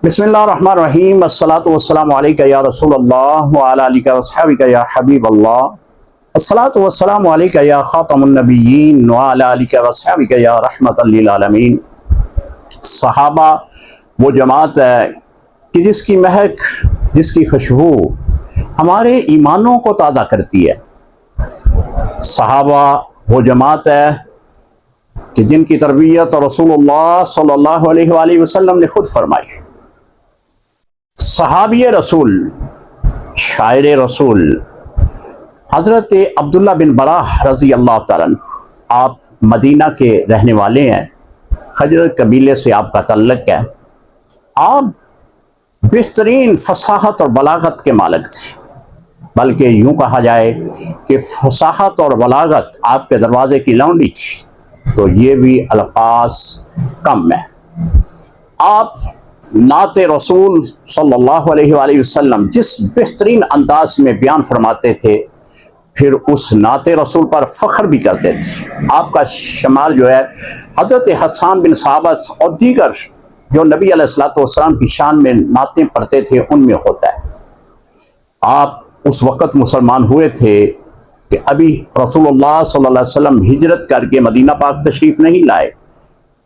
बिस्मिल्लाहिर्रहमानिर्रहीम अस्सलातु वस्सलामु अलैका या रसूल अल्लाह व अला आलिका व अस्हाबिका या हबीब अल्लाह अस्सलातु वस्सलामु अलैका या खातमुन नबिय्यीन व अला आलिका व अस्हाबिका या रहमतल लिल आलमीन। सहाबा वो जमात है कि जिसकी महक, जिसकी खुशबू हमारे ईमानों को ताज़ा करती है। सहाबा वो जमात है कि जिनकी तरबियत रसूलुल्लाह सल्लल्लाहु अलैहि वसल्लम ने खुद फरमाई। सहाबी रसूल, शायर रसूल हज़रत अब्दुल्ला बिन बराह रज़ी अल्लाह तआला अन्हु, आप मदीना के रहने वाले हैं। खजरत कबीले से आपका तल्लुक़ है। आप बेहतरीन फसाहत और बलागत के मालिक थे, बल्कि यूँ कहा जाए कि फसाहत और बलागत आपके दरवाजे की लौंडी थी, तो ये भी अल्फाज कम है। आप नाते रसूल सल्लल्लाहु अलैहि वसल्लम जिस बेहतरीन अंदाज में बयान फरमाते थे, फिर उस नाते रसूल पर फ़ख्र भी करते थे। आपका शुमार जो है हज़रत हसन बिन साबित और दीगर जो नबी अलैहिस्सलातु वस्सलाम की शान में नातें पढ़ते थे उनमें होता है। आप उस वक़्त मुसलमान हुए थे कि अभी रसूलुल्लाह सल्लल्लाहु अलैहि वसल्लम हिजरत करके मदीना पाक तशरीफ़ नहीं लाए,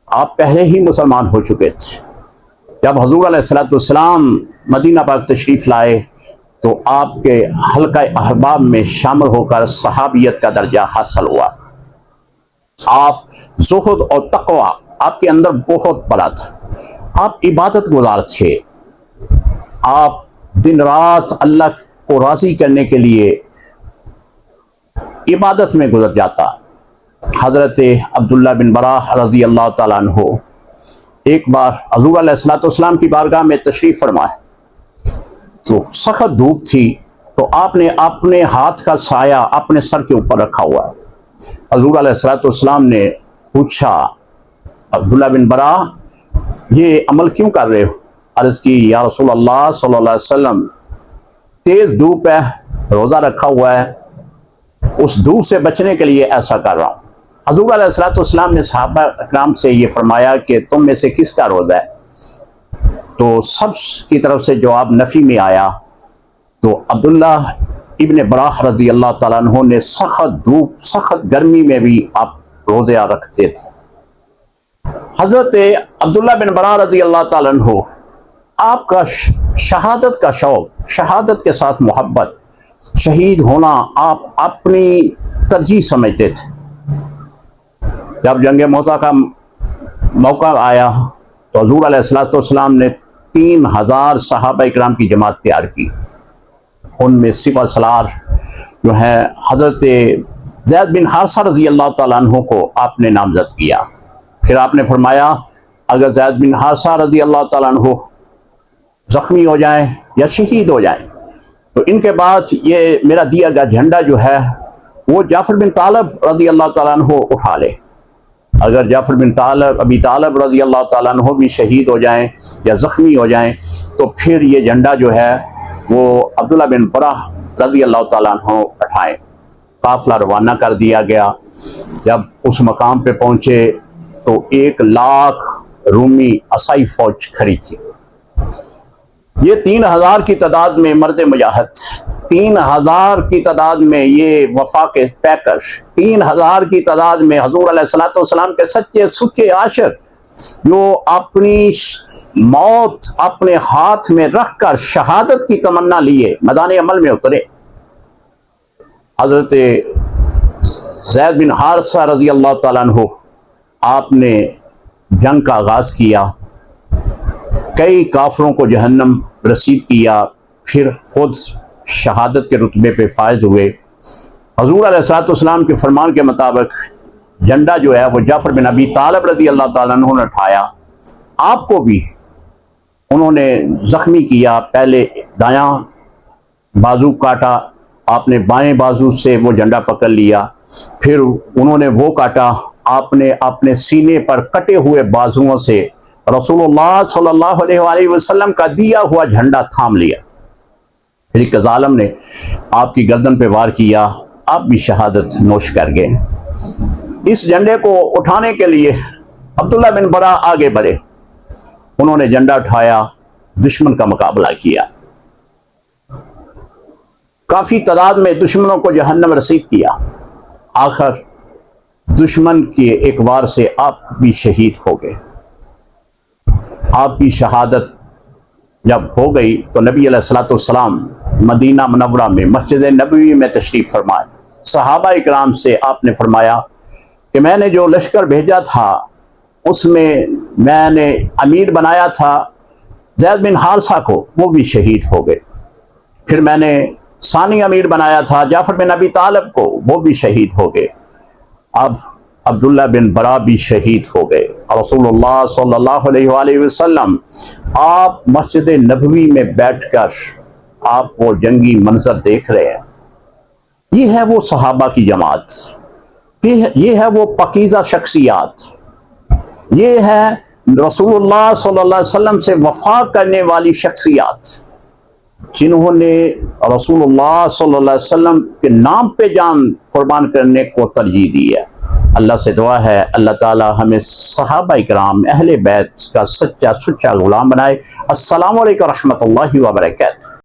आप पहले ही मुसलमान हो चुके थे। जब हुज़ूर अलैहिस्सलाम मदीना पाक तशरीफ़ लाए तो आपके हल्का अहबाब में शामिल होकर सहाबियत का दर्जा हासिल हुआ। आप ज़ुहद और तक़वा आपके अंदर बहुत बड़ा था। आप इबादत गुज़ार थे। आप दिन रात अल्लाह को राज़ी करने के लिए इबादत में गुजर जाता। हज़रत अब्दुल्ला बिन बराह रज़ी अल्लाह तआला अन्हु एक बार हुज़ूर अलैहिस्सलाम की बारगाह में तशरीफ़ फरमाए, तो सख्त धूप थी, तो आपने अपने हाथ का साया अपने सर के ऊपर रखा हुआ है। हुज़ूर अलैहिस्सलाम ने पूछा, अब्दुल्ला बिन बराह, ये अमल क्यों कर रहे हो? अर्ज़ की, या रसूल अल्लाह सल्लल्लाहु अलैहि वसल्लम, तेज़ धूप है, रोज़ा रखा हुआ है, उस धूप से बचने के लिए ऐसा कर रहा हूँ। हुज़ूर अलैहिस्सलाम ने सहाबा इकराम से ये फरमाया कि तुम में से किसका रोज़ा है? तो सब की तरफ से जवाब नफ़ी में आया। तो अब्दुल्ला इब्न बराह रज़ी अल्लाह तआला अन्हु ने सख्त धूप, सख्त गर्मी में भी आप रोज़ा रखते थे। हज़रत अब्दुल्ला बिन बराह रज़ी अल्लाह तआला अन्हु, आपका शहादत का शौक़, शहादत के साथ मोहब्बत, शहीद होना आप अपनी तरजीह समझते थे। जब जंग मौता का मौका आया तो हुज़ूर अलैहिस्सलाम ने 3000 सहाबा इकराम की जमात तैयार की। उनमें सिपह सलार जो है हज़रत ज़ैद बिन हारिसा रज़ी अल्लाह तआला अन्हु को आपने नामज़द किया। फिर आपने फरमाया, अगर ज़ैद बिन हारिसा रज़ी अल्लाह तआला अन्हु ज़ख्मी हो जाएं या शहीद हो जाएं, तो इनके बाद ये मेरा दिया गया झंडा जो है वो जाफ़र बिन तालिब रज़ी अल्लाह तआला अन्हु उठा ले। अगर जाफ़र बिन तालिब, अबी तालिब रज़ी अल्लाह तआला अन्हु भी शहीद हो जाएं या ज़ख्मी हो जाएं, तो फिर ये झंडा जो है वो अब्दुल्ला बिन बराह रज़ी अल्लाह तआला अन्हु उठाएं। काफ़िला रवाना कर दिया गया। जब उस मकाम पे पहुँचे तो 1 लाख रूमी असाई फ़ौज खड़ी थी। ये 3000 की तादाद में मर्द मुजाहिद, 3000 की तादाद में ये वफा के पैकर, 3000 की तादाद में हुज़ूर अलैहिस्सलाम के सच्चे सुच्चे आशिक, जो अपनी मौत अपने हाथ में रखकर शहादत की तमन्ना लिए मैदान अमल में उतरे। हज़रत ज़ैद बिन हारिसा रज़ी अल्लाह तआला अन्हु, आपने जंग का आगाज़ किया, कई काफिरों को जहन्नम रसीद किया, फिर खुद शहादत के रुतबे पे फायज हुए। हुज़ूर अलैहिस्सलाम के फरमान के मुताबिक झंडा जो है वो जाफ़र बिन अबी तालिब रज़ी अल्लाह तआला अन्हु ने उठाया। आपको भी उन्होंने ज़ख्मी किया। पहले दायां बाजू काटा, आपने बाएं बाजू से वो झंडा पकड़ लिया, फिर उन्होंने वो काटा, आपने अपने सीने पर कटे हुए बाजुओं से रसूलुल्लाह सल्लल्लाहु अलैहि वसल्लम का दिया हुआ झंडा थाम लिया। फिर एक ज़ालिम ने आपकी गर्दन पे वार किया, आप भी शहादत नोश कर गए। इस झंडे को उठाने के लिए अब्दुल्ला बिन बरा आगे बढ़े। उन्होंने झंडा उठाया, دشمن کا مقابلہ کیا، کافی تعداد میں دشمنوں کو جہنم رسید کیا، آخر دشمن کے ایک وار سے آپ بھی شہید ہو گئے۔ آپ کی شہادت جب ہو گئی تو نبی علیہ الصلوۃ والسلام مدینہ منورہ میں مسجد نبوی میں تشریف فرمائے۔ صحابہ اکرام سے آپ نے فرمایا کہ میں نے جو لشکر بھیجا تھا اس میں نے امیر بنایا تھا زید بن حارثہ کو، وہ بھی شہید ہو گئے۔ پھر میں نے ثانی امیر بنایا تھا جعفر بن ابی طالب کو، وہ بھی شہید ہو گئے۔ اب عبداللہ بن برا بھی شہید ہو گئے۔ رسول اللہ صلی اللہ علیہ وآلہ وسلم آپ مسجد نبوی میں بیٹھ کر آپ وہ جنگی منظر دیکھ رہے ہیں۔ یہ ہے وہ صحابہ کی جماعت، یہ ہے وہ پاکیزہ شخصیات، یہ ہے رسول اللہ صلی اللہ علیہ وسلم سے وفا کرنے والی شخصیات، جنہوں نے رسول اللہ صلی اللہ علیہ وسلم کے نام پہ جان قربان کرنے کو ترجیح دی ہے۔ اللہ سے دعا ہے اللہ تعالی ہمیں صحابہ اکرام اہل بیت کا سچا غلام بنائے۔ السلام علیکم ورحمۃ اللہ وبرکاتہ۔